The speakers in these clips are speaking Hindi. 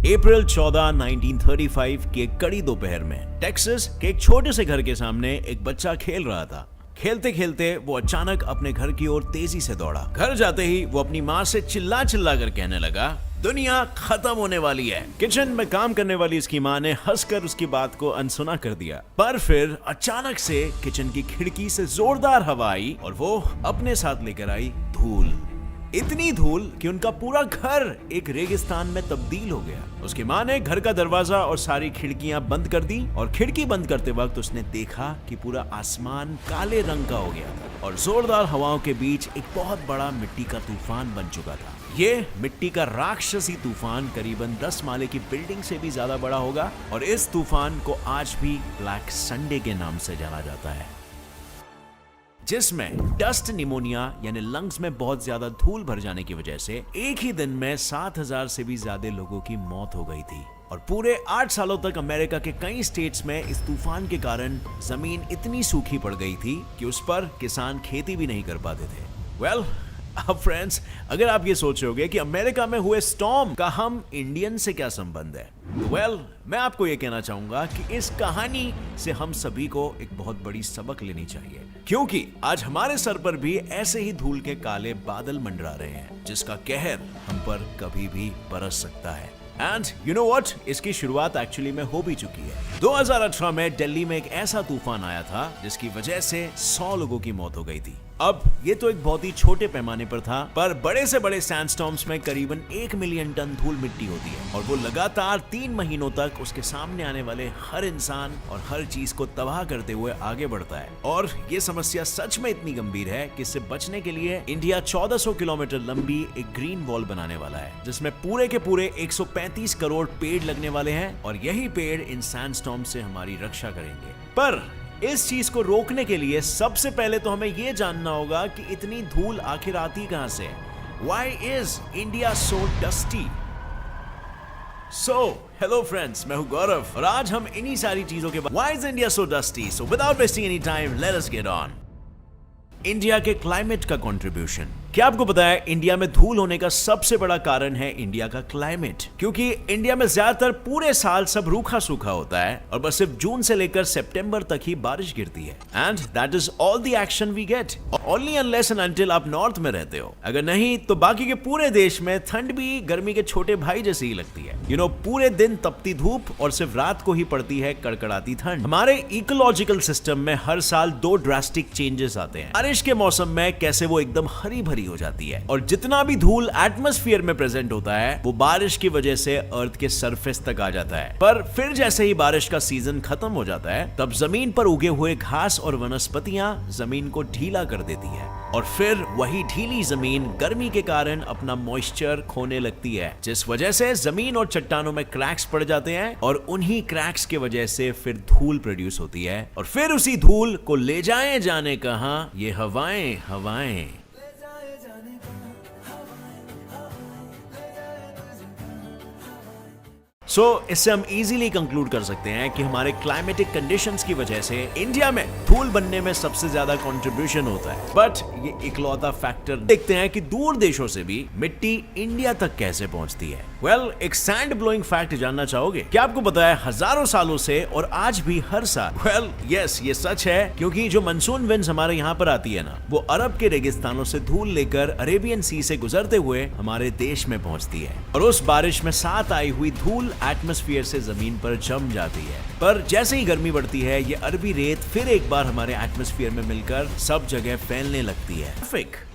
अप्रैल 14, 1935 की एक कड़ी दोपहर में टेक्सास के एक छोटे से घर के सामने एक बच्चा खेल रहा था। खेलते खेलते वो अचानक अपने घर की ओर तेजी से दौड़ा। घर जाते ही वो अपनी माँ से चिल्ला चिल्ला कर कहने लगा, दुनिया खत्म होने वाली है। किचन में काम करने वाली उसकी माँ ने हंसकर उसकी बात को अनसुना कर दिया। पर फिर अचानक से किचन की खिड़की से जोरदार हवा आई और वो अपने साथ लेकर आई धूल। इतनी धूल कि उनका पूरा घर एक रेगिस्तान में तब्दील हो गया। उसकी माँ ने घर का दरवाजा और सारी खिड़कियां बंद कर दी और खिड़की बंद करते वक्त उसने देखा कि पूरा आसमान काले रंग का हो गया था और जोरदार हवाओं के बीच एक बहुत बड़ा मिट्टी का तूफान बन चुका था। ये मिट्टी का राक्षसी तूफान करीबन 10 माले की बिल्डिंग से भी ज्यादा बड़ा होगा और इस तूफान को आज भी ब्लैक संडे के नाम से जाना जाता है, जिसमें डस्ट निमोनिया यानी लंग्स में बहुत ज्यादा धूल भर जाने की वजह से एक ही दिन में 7,000 से भी ज्यादा लोगों की मौत हो गई थी। और पूरे 8 सालों तक अमेरिका के कई स्टेट्स में इस तूफान के कारण जमीन इतनी सूखी पड़ गई थी कि उस पर किसान खेती भी नहीं कर पाते थे। वेल, अब फ्रेंड्स, अगर आप ये सोच रहे होगे कि अमेरिका में हुए स्टॉर्म का हम इंडियन से क्या संबंध है, वेल, मैं आपको ये कहना चाहूंगा कि इस कहानी से हम सभी को एक बहुत बड़ी सबक लेनी चाहिए, क्योंकि आज हमारे सर पर भी ऐसे ही धूल के काले बादल मंडरा रहे हैं जिसका कहर हम पर कभी भी बरस सकता है। एंड यू नो व्हाट, इसकी शुरुआत एक्चुअली में हो भी चुकी है। 2018 में दिल्ली में एक ऐसा तूफान आया था जिसकी वजह से 100 लोगों की मौत हो गई थी। अब ये तो एक बहुत ही छोटे पैमाने पर था, पर बड़े से बड़े सैंडस्टॉर्म्स में करीबन 1 मिलियन टन धूल मिट्टी होती है और वो लगातार 3 महीनों तक उसके सामने आने वाले हर इंसान और हर चीज को तबाह करते हुए आगे बढ़ता है। और ये समस्या सच में इतनी गंभीर है कि इससे बचने के लिए इंडिया 1400 किलोमीटर लंबी एक ग्रीन वॉल बनाने वाला है, जिसमें पूरे के पूरे 135 करोड़ पेड़ लगने वाले हैं और यही पेड़ इन सैंडस्टॉर्म से हमारी रक्षा करेंगे। पर इस चीज को रोकने के लिए सबसे पहले तो हमें यह जानना होगा कि इतनी धूल आखिर आती कहां से। Why is India so dusty? So, hello friends, मैं हूं गौरव और आज हम इन्हीं सारी चीजों के Why is India so dusty? So without wasting any time, let us get on. India के क्लाइमेट का कंट्रीब्यूशन। क्या आपको पता है इंडिया में धूल होने का सबसे बड़ा कारण है इंडिया का क्लाइमेट, क्योंकि इंडिया में ज्यादातर पूरे साल सब रूखा सूखा होता है और बस सिर्फ जून से लेकर सितंबर तक ही बारिश गिरती है। And that is all the action we get, only unless and until आप नॉर्थ में रहते हो। अगर नहीं तो बाकी के पूरे देश में ठंड भी गर्मी के छोटे भाई जैसी ही लगती है। यू नो, पूरे दिन तपती धूप और सिर्फ रात को ही पड़ती है कड़कड़ाती ठंड। हमारे इकोलॉजिकल सिस्टम में हर साल 2 ड्रास्टिक चेंजेस आते हैं। बारिश के मौसम में कैसे वो एकदम हरी भरी हो जाती है और जितना भी धूल एटमॉस्फेयर में प्रेजेंट होता है वो बारिश की वजह से अर्थ के सरफेस तक आ जाता है। पर फिर जैसे ही बारिश का सीजन खत्म हो जाता है तब जमीन पर उगे हुए घास और वनस्पतियां जमीन को ढीला कर देती है और फिर वही ढीली जमीन गर्मी के कारण अपना मॉइस्चर खोने लगती है, जिस वजह से जमीन और चट्टानों में क्रैक्स पड़ जाते हैं और उन्हीं क्रैक्स की वजह से फिर धूल प्रोड्यूस होती है और फिर उसी धूल को ले जाए जाने कहां, ये हवाएं हवाएं। इससे हम इजीली कंक्लूड कर सकते हैं कि हमारे क्लाइमेटिक कंडीशंस की वजह से इंडिया में धूल बनने में सबसे ज्यादा कंट्रीब्यूशन होता है। बट ये इकलौता फैक्टर देखते हैं कि दूर देशों से भी मिट्टी इंडिया तक कैसे पहुंचती है। वेल, एक सैंड ब्लोइंग फैक्ट जानना चाहोगे? क्या आपको पता है हजारों सालों से और आज भी हर साल, वेल यस, ये सच है, क्योंकि जो मानसून विंड्स हमारे यहाँ पर आती है ना, वो अरब के रेगिस्तानों से धूल लेकर अरेबियन सी से गुजरते हुए हमारे देश में पहुंचती है और उस बारिश में साथ आई हुई धूल एटमॉस्फेयर से जमीन पर जम जाती है। पर जैसे ही गर्मी बढ़ती है ये अरबी रेत फिर एक बार हमारे एटमॉस्फेयर में मिलकर सब जगह फैलने लगती है।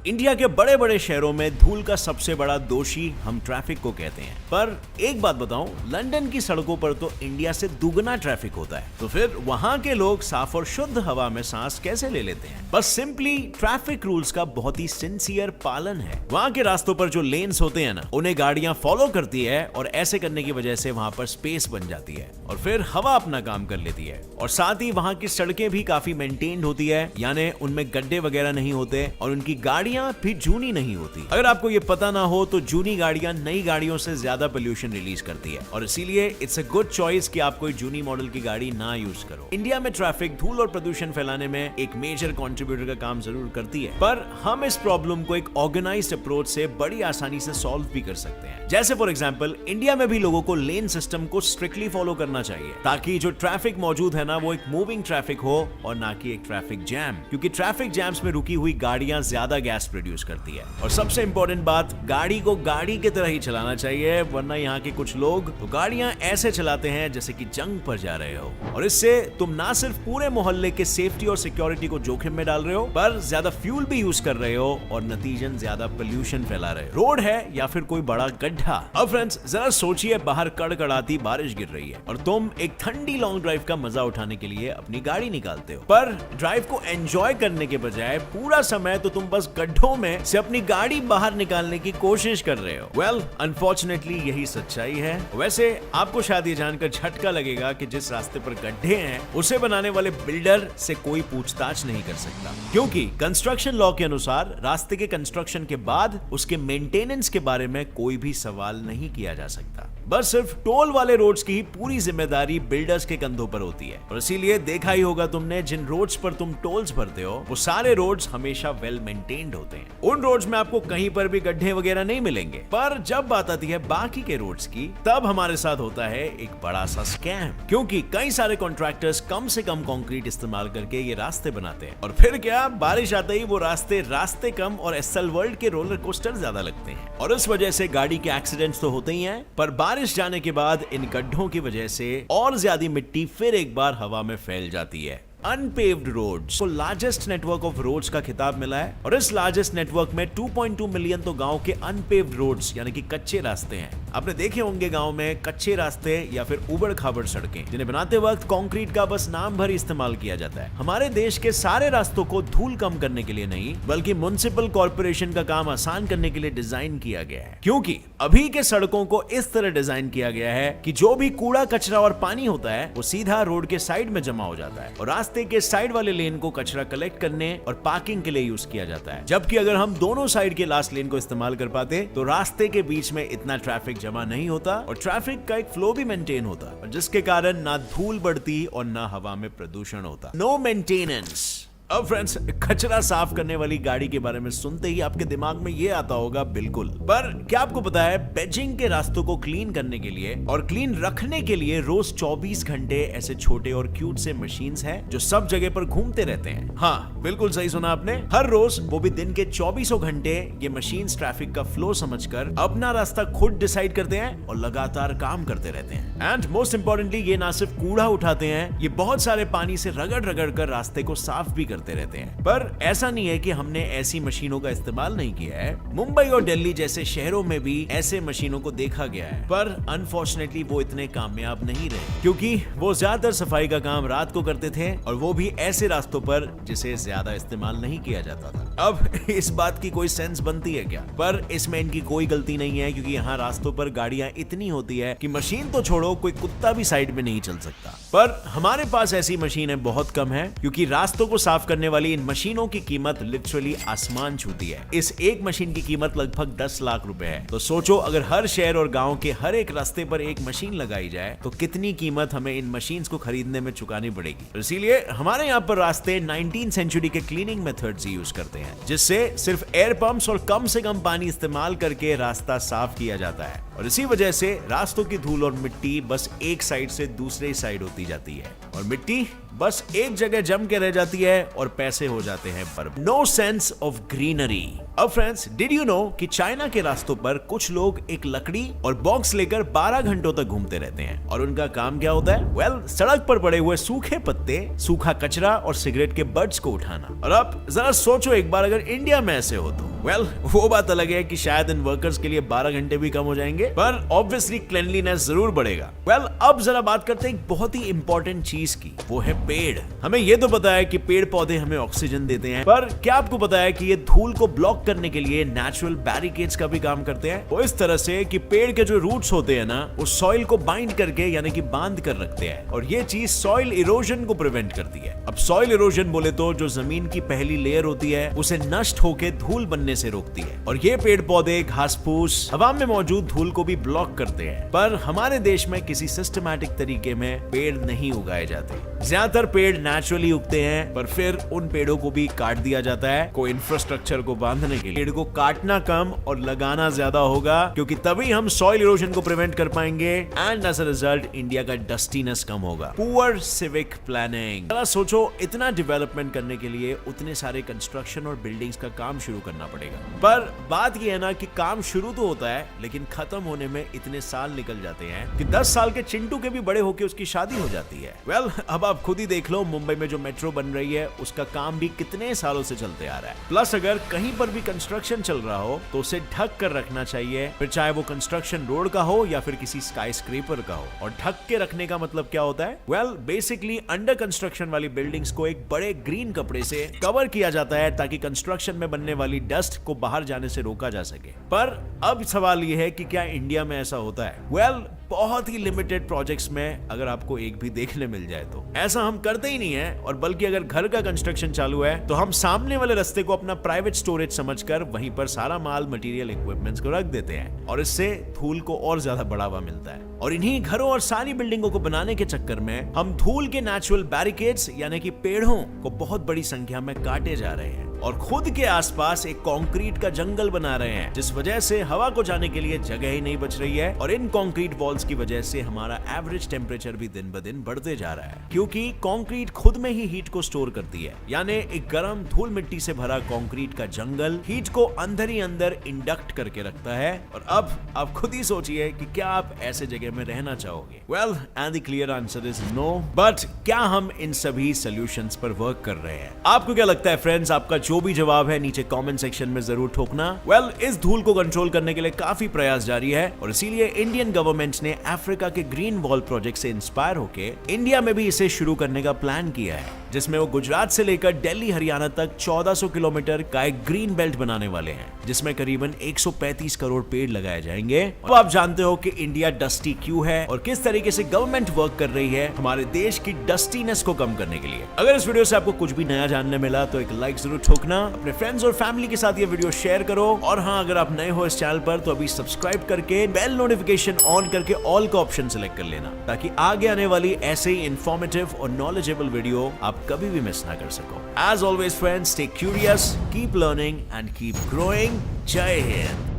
इंडिया के बड़े बड़े शहरों में धूल का सबसे बड़ा दोषी हम ट्रैफिक को कहते हैं। पर एक बात बताऊं, लंदन की सड़कों पर तो इंडिया से दुगना ट्रैफिक होता है, तो फिर वहां के लोग साफ और शुद्ध हवा में सांस कैसे ले लेते हैं? बस सिंपली ट्रैफिक रूल्स का बहुत ही सिंसियर पालन है। वहां के रास्तों पर जो लेन्स होते हैं ना, उन्हें गाड़ियां फॉलो करती है और ऐसे करने की वजह से वहां पर स्पेस बन जाती है और फिर हवा अपना काम कर लेती है। और साथ ही वहां की सड़कें भी काफी मेंटेन्ड होती है, यानी उनमें गड्ढे वगैरह नहीं होते और उनकी गाड़ी गाड़ियां भी जूनी नहीं होती। अगर आपको ये पता ना हो तो जूनी गाड़ियां नई गाड़ियों से ज्यादा पोल्यूशन रिलीज करती है और इसीलिए इट्स अ गुड चॉइस कि आप कोई जूनी मॉडल की गाड़ी ना यूज करो। इंडिया में ट्रैफिक, धूल और प्रदूषण फैलाने में एक मेजर कंट्रीब्यूटर का काम जरूर करती है, पर हम इस प्रॉब्लम को एक ऑर्गेनाइज्ड अप्रोच से बड़ी आसानी से सॉल्व भी कर सकते हैं। जैसे फॉर एग्जांपल इंडिया में भी लोगों को लेन सिस्टम को स्ट्रिक्टली फॉलो करना चाहिए ताकि जो ट्रैफिक मौजूद है ना वो एक मूविंग ट्रैफिक हो और ना कि एक ट्रैफिक जैम, क्योंकि ट्रैफिक जैम्स में रुकी हुई गाड़ियां ज्यादा गैस प्रोड्यूस करती है। और सबसे इंपॉर्टेंट बात, गाड़ी को गाड़ी की तरह ही चलाना चाहिए, वरना यहाँ के कुछ लोग तो गाड़ियां ऐसे चलाते हैं जैसे कि जंग पर जा रहे हो और इससे तुम ना सिर्फ पूरे मोहल्ले के सेफ्टी और सिक्योरिटी को जोखिम में डाल रहे हो पर ज्यादा फ्यूल भी यूज कर रहे हो और नतीजन ज्यादा पोल्यूशन फैला रहे हो। रोड है या फिर कोई बड़ा गड्ढा। अब फ्रेंड्स जरा सोचिए, बाहर कड़कड़ाती बारिश गिर रही है और तुम एक ठंडी लॉन्ग ड्राइव का मजा उठाने के लिए अपनी गाड़ी निकालते हो, पर ड्राइव को एंजॉय करने के बजाय पूरा समय तो तुम बस गड्ढों में से अपनी गाड़ी बाहर निकालने की कोशिश कर रहे हो। वेल, अनफॉर्चुनेटली यही सच्चाई है। वैसे आपको शायद ये जानकर झटका लगेगा कि जिस रास्ते पर गड्ढे हैं उसे बनाने वाले बिल्डर से कोई पूछताछ नहीं कर सकता, क्योंकि कंस्ट्रक्शन लॉ के अनुसार रास्ते के कंस्ट्रक्शन के बाद उसके मेंटेनेंस के बारे में कोई भी सवाल नहीं किया जा सकता। बस सिर्फ टोल वाले रोड्स की ही पूरी जिम्मेदारी बिल्डर्स के कंधों पर होती है और इसीलिए देखा ही होगा तुमने, जिन रोड्स पर तुम टोल्स भरते हो वो सारे रोड्स हमेशा वेल मेंटेन्ड होते हैं। उन रोड्स में आपको कहीं पर भी गड्ढे वगैरह नहीं मिलेंगे, पर जब बात आती है बाकी के रोड्स की, तब हमारे साथ होता है एक बड़ा सा स्कैम, क्योंकि कई सारे कॉन्ट्रैक्टर्स कम से कम कंक्रीट इस्तेमाल करके ये रास्ते बनाते हैं और फिर क्या, बारिश आते ही वो रास्ते कम और एसएल वर्ल्ड के रोलर कोस्टर ज्यादा लगते हैं और इस वजह से गाड़ी के एक्सीडेंट्स तो होते ही हैं, पर बारिश जाने के बाद इन गड्ढों की वजह से और ज्यादा मिट्टी फिर एक बार हवा में फैल जाती है। अनपेव्ड रोड्स को लार्जेस्ट नेटवर्क ऑफ रोड्स का खिताब मिला है और इस लार्जेस्ट नेटवर्क में 2.2 मिलियन तो गांव के अनपेव्ड रोड्स यानी कि कच्चे रास्ते हैं। आपने देखे होंगे गांव में कच्चे रास्ते या फिर उबड़ खाबड़ सड़कें जिन्हें बनाते वक्त कंक्रीट का बस नाम भर इस्तेमाल किया जाता है। हमारे देश के सारे रास्तों को धूल कम करने के लिए नहीं, बल्कि म्युनिसिपल कॉर्पोरेशन का काम आसान करने के लिए डिजाइन किया गया है, क्योंकि अभी के सड़कों को इस तरह डिजाइन किया गया है कि जो भी कूड़ा, कचरा और पानी होता है वो सीधा रोड के साइड में जमा हो जाता है और रास्ते के साइड वाले लेन को कचरा कलेक्ट करने और पार्किंग के लिए यूज किया जाता है। जबकि अगर हम दोनों साइड के लास्ट लेन को इस्तेमाल कर पाते तो रास्ते के बीच में इतना ट्रैफिक जमा नहीं होता और ट्रैफिक का एक फ्लो भी मेंटेन होता, जिसके कारण ना धूल बढ़ती और ना हवा में प्रदूषण होता। No maintenance. अब फ्रेंड्स, कचरा साफ करने वाली गाड़ी के बारे में सुनते ही आपके दिमाग में ये आता होगा, बिल्कुल, पर क्या आपको पता है बेजिंग के रास्तों को क्लीन करने के लिए और क्लीन रखने के लिए रोज 24 घंटे ऐसे छोटे और क्यूट से मशीन्स हैं जो सब जगह पर घूमते रहते हैं। हाँ, बिल्कुल सही सुना आपने, हर रोज, वो भी दिन के 24 घंटे ये मशीन्स ट्रैफिक का फ्लो समझकर अपना रास्ता खुद डिसाइड करते हैं और लगातार काम करते रहते हैं। एंड मोस्ट इंपॉर्टेंटली, ये ना सिर्फ कूड़ा उठाते हैं, ये बहुत सारे पानी से रगड़ रगड़ कर रास्ते को साफ भी करते रहते हैं। पर ऐसा नहीं है कि हमने ऐसी मशीनों का इस्तेमाल नहीं किया है। मुंबई और दिल्ली जैसे शहरों में भी ऐसे मशीनों को देखा गया है, पर अनफॉर्चुनेटली वो इतने कामयाब नहीं रहे, क्योंकि वो ज्यादातर सफाई का काम रात को करते थे और वो भी ऐसे रास्तों पर जिसे ज्यादा इस्तेमाल नहीं किया जाता था। अब इस बात की कोई सेंस बनती है क्या? पर इसमें इनकी कोई गलती नहीं है, क्योंकि यहाँ रास्तों पर गाड़ियां इतनी होती है कि मशीन तो छोड़ो, कोई कुत्ता भी साइड में नहीं चल सकता। पर हमारे पास ऐसी मशीनें बहुत कम है, क्योंकि रास्तों को साफ करने वाली इन मशीनों की कीमत लिटरली आसमान छूती है। इस एक मशीन की कीमत लगभग 10 लाख रुपए है। तो सोचो, अगर हर शहर और गांव के हर एक रास्ते पर एक मशीन लगाई जाए तो कितनी कीमत हमें इन मशीन्स को खरीदने में चुकानी पड़ेगी। तो इसीलिए हमारे यहाँ पर रास्ते 19th सेंचुरी के क्लीनिंग मेथड्स यूज करते हैं, जिससे सिर्फ एयर पंप्स और कम से कम पानी इस्तेमाल करके रास्ता साफ किया जाता है और इसी वजह से रास्तों की धूल और मिट्टी बस एक साइड से दूसरे साइड होती जाती है और मिट्टी बस एक जगह जम के रह जाती है और पैसे हो जाते हैं बर्बाद। No sense of greenery. अब फ्रेंड्स, डिड यू नो कि चाइना के रास्तों पर कुछ लोग एक लकड़ी और बॉक्स लेकर 12 घंटों तक घूमते रहते हैं और उनका काम क्या होता है? वेल, सड़क पर पड़े हुए सूखे पत्ते, सूखा कचरा और सिगरेट के बट्स को उठाना। और अब जरा सोचो एक बार, अगर इंडिया में ऐसे हो तो वेल वो बात अलग है कि शायद इन वर्कर्स के लिए 12 घंटे भी कम हो जाएंगे, पर ऑब्वियसली क्लीनलीनेस जरूर बढ़ेगा। वेल अब जरा बात करते हैं एक बहुत ही इंपॉर्टेंट चीज की, वो है पेड़। हमें ये तो पता है कि पेड़ पौधे हमें ऑक्सीजन देते हैं, पर क्या आपको पता है कि ये धूल को ब्लॉक करने के लिए नेचुरल बैरिकेड्स का भी काम करते हैं? वो इस तरह से कि पेड़ के जो रूट्स होते हैं ना, वो सॉइल को बाइंड करके यानी कि बांध कर रखते हैं, और ये चीज सॉइल इरोजन को प्रिवेंट करती है। अब सॉइल इरोजन बोले तो जो जमीन की पहली लेयर होती है उसे नष्ट होकर धूल बनने से रोकती है, और ये पेड़ पौधे घास फूस हवा में मौजूद धूल को भी ब्लॉक करते हैं। पर हमारे देश में किसी सिस्टमैटिक तरीके में पेड़ नहीं उगाए जाते। ज्यादातर पेड़ नेचुरली उगते हैं, पर फिर उन पेड़ों को भी काट दिया जाता है कोई इंफ्रास्ट्रक्चर को बांधने के लिए। पेड़ को काटना कम और लगाना ज्यादा होगा, क्योंकि तभी हम सॉइल इरोजन को प्रिवेंट कर पाएंगे, and as a result India का डस्टीनेस कम होगा। Poor civic planning. जरा सोचो, इतना डेवलपमेंट करने के लिए उतने सारे कंस्ट्रक्शन और बिल्डिंग्स का काम शुरू करना पड़ेगा। पर बात यह है ना कि काम शुरू तो होता है, लेकिन खत्म होने में इतने साल निकल जाते हैं कि 10 साल के चिंटू के भी बड़े होके उसकी शादी हो जाती है। वेल अब आप खुद ही देख लो, मुंबई में जो मेट्रो बन रही है उसका काम भी कितने सालों से चलते आ रहा है। प्लस अगर कहीं पर भी कंस्ट्रक्शन चल रहा हो तो उसे ढक कर रखना चाहिए, फिर चाहे वो कंस्ट्रक्शन रोड का हो या फिर किसी स्काई स्क्रेपर का हो। और ढक के रखने का मतलब क्या होता है? वेल बेसिकली अंडर कंस्ट्रक्शन वाली बिल्डिंग्स को एक बड़े ग्रीन कपड़े से कवर किया जाता है, ताकि कंस्ट्रक्शन में बनने वाली डस्ट को बाहर जाने से रोका जा सके। पर अब सवाल यह है कि क्या इंडिया में ऐसा होता है? वेल बहुत ही लिमिटेड प्रोजेक्ट्स में अगर आपको एक भी देखने मिल जाए तो। ऐसा हम करते ही नहीं है, और बल्कि अगर घर का कंस्ट्रक्शन चालू है तो हम सामने वाले रास्ते को अपना प्राइवेट स्टोरेज समझकर वहीं पर सारा माल मटेरियल इक्विपमेंट्स को रख देते हैं, और इससे धूल को और ज्यादा बढ़ावा मिलता है। और इन्हीं घरों और सारी बिल्डिंगों को बनाने के चक्कर में हम धूल के नेचुरल बैरिकेड्स यानी कि पेड़ों को बहुत बड़ी संख्या में काटे जा रहे हैं, और खुद के आसपास एक कंक्रीट का जंगल बना रहे हैं, जिस वजह से हवा को जाने के लिए जगह ही नहीं बच रही है। और इन कंक्रीट वॉल्स की वजह से हमारा एवरेज टेम्परेचर भी दिन ब दिन बढ़ते जा रहा है, क्योंकि कंक्रीट खुद में ही हीट को स्टोर करती है। यानी एक गर्म धूल मिट्टी से भरा कंक्रीट का जंगल हीट को अंदर ही अंदर इंडक्ट करके रखता है। और अब आप खुद ही सोचिए कि क्या आप ऐसे जगह में रहना चाहोगे? Well and the clear answer is no. But क्या हम इन सभी सॉल्यूशंस पर वर्क कर रहे हैं? आपको क्या लगता है फ्रेंड्स? आपका जो भी जवाब है नीचे कमेंट सेक्शन में जरूर ठोकना। वेल इस धूल को कंट्रोल करने के लिए काफी प्रयास जारी है, और इसीलिए इंडियन गवर्नमेंट ने अफ्रीका के ग्रीन वॉल प्रोजेक्ट से इंस्पायर होकर इंडिया में भी इसे शुरू करने का प्लान किया है, जिसमें वो गुजरात से लेकर दिल्ली हरियाणा तक 1400 किलोमीटर का एक ग्रीन बेल्ट बनाने वाले हैं, जिसमें करीबन 135 करोड़ पेड़ लगाए जाएंगे। अब आप जानते हो कि इंडिया डस्टी क्यों है और किस तरीके से गवर्नमेंट वर्क कर रही है हमारे देश की डस्टीनेस को कम करने के लिए। अगर इस वीडियो से आपको कुछ भी नया जानने मिला तो एक लाइक जरूर ठोकना, अपने फ्रेंड्स और फैमिली के साथ ये वीडियो शेयर करो, और हाँ अगर आप नए हो इस चैनल पर तो अभी सब्सक्राइब करके बेल नोटिफिकेशन ऑन करके ऑल का ऑप्शन सिलेक्ट कर लेना, ताकि आगे आने वाली ऐसे ही इंफॉर्मेटिव और नॉलेजेबल वीडियो आप कभी भी मिस ना कर सको। As always friends, stay curious, keep learning and keep growing. Jai Hind.